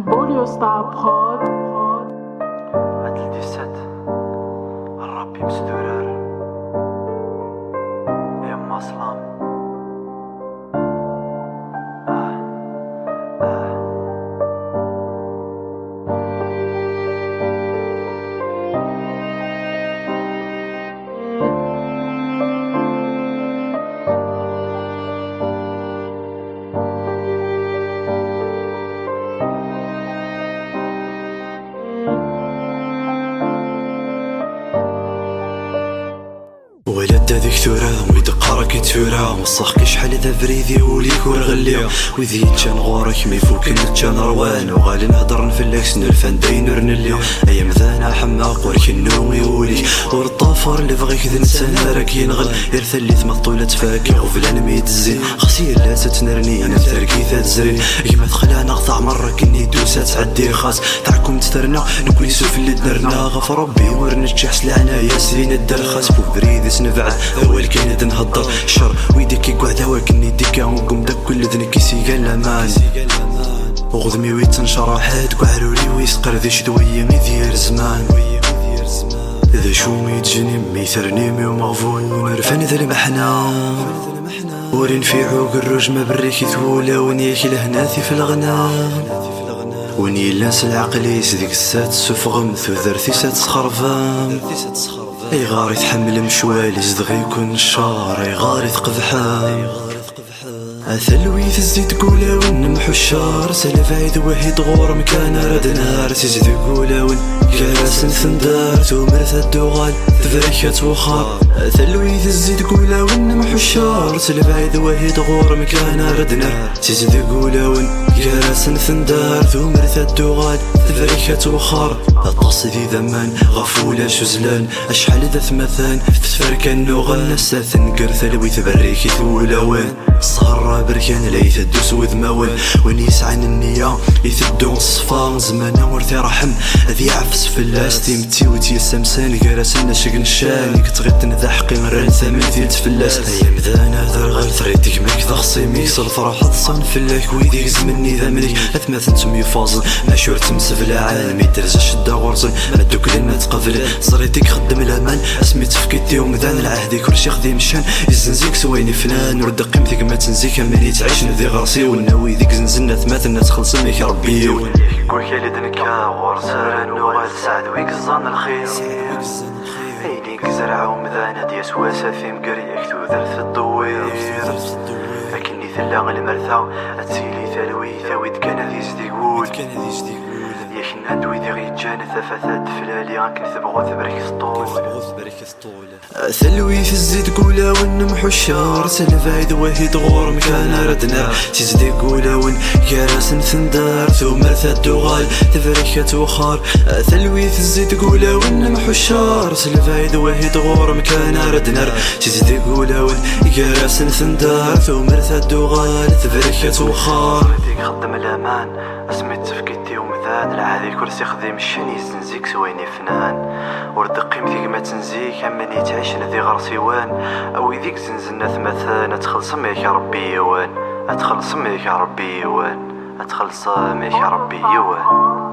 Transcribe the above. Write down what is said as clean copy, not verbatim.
Bolio Star Prod هاد الديسات الرابي مسدورار يما سلام ولد هذيك ثورة ويدق راكي تورا وصاحكي شحال هذا فريدي وليك ورغليا وذي كان غورك ميفوك كان روان وغالي نهضر نفلكس نلفان داينور نليا ايام ذانا حماق ورك النومي وليك ور الطافر اللي بغيك ذا نسانا راك ينغل يرثى اللي ثما طولة فاكي وفلان ميتزين خاصي لا تتنرني انا تركي تزرين كيما تخلعنا غطع مرة كني دوسة تعدي خاص تعكم تسترنا نكوني سوف اللي درنا غف ربي ورنتشي حسلعنا ياسرين الدرخاس بوفريدي نفعل اول كاين نهضر الشر ويدك كيقعد ولكني ديكا ونقوم داك كل ذنك كيسيقال الامان وغدمي ويتنشرحات كعروري ويسقر ذي شدوية ميدير زمان ذا شومي تجني ميثرنيمي ومغفون ونرفن ذا المحنا ورين في عوق الرجمة بريكي ثولة ونيك لهناثي في الغنام وني لاس العقلي سديك السات سفغم ثوذرثي سات سخرفام اي غاري تحمل مشوالي زدغي يكون الشار اي غاري تقذحام اثلويث الزيت قولا ونمحو الشار سلف عيد وحيد غور مكان رد نهار تزيد قولا ون كاس ثندار تومرث الدوغال تفركات وخار اثلويث الزيت قولا ونمحو الشار سلف عيد وحيد غور مكان رد نهار تزيد قولا ون كاس ثندار تومرث الدوغال تفركات وخار الطاس ذي ذمان غفولة شزلان اشحال ذا ثمثان تفرك النوغل نساثن قرث لوي تبريكي ثولا وين الصهر بركان لا يثدوس وذماوين وين يسعن النية يثدو الصفا زمانا ورثي رحم ذي عفس فلاس تيمتي وتي السمسان كراسنا شق نشان كتغيط نذحقي مران ثمن ثيل تفلاس ايام ذانا ذا الغال ثريتك ميك ذا خصيمي صل فرحة تصن فلاك ويديك زمني ذا مليك اثماث انتم يفاصل ما شورت مسفل عالمي ترزا شدا غرزل ما دوك لنا تقبل صريتك خدم الامان اسمي تفكيتي ومذان العهدي كلشي خدي مشان يزنزيك سويني فنان ورد قيمتك ما تنزيك ملي تعيش ذي غرسي وناوي ذيك زنزنا ثماثنا تخلص ميك ربي يقول كالي دنكا غورسر نوغال سعد ويك الظن الخير هيليك زرعة ومذانة دياس واسا في مقريك توذر في الضوير لكني ثلا المرثا اتسيلي ثلوي ثاويد كان ذي زديقول ياكن ندوي ذي غيتجان ثفاثات فلالي غنكن ثبغو ثبريك سطول ثلوي في الزيت قولا ونمحو الشار سلف عيد وحيد غور مكان ردنا تزدي قولا ون كراس ثندار ثم مرثا الدغال تفركات وخار ثلوي في الزيت قولا ونمحو الشار سلف عيد وحيد غور مكان ردنا تزدي قولا ون كراس ثندار ثم مرثا الدغال تفركات وخار خدم الامان اسمي تفكيتي ومذان العادي كرسي خديم الشني زنزيك سويني فنان ورد قيمتي ما تنزيك امني تعيش ذي غرسي وان او ذيك زنزنا ثمثان تخلص ميك يا ربي يوان اتخلص ميك يا ربي يوان اتخلص ميك يا ربي يوان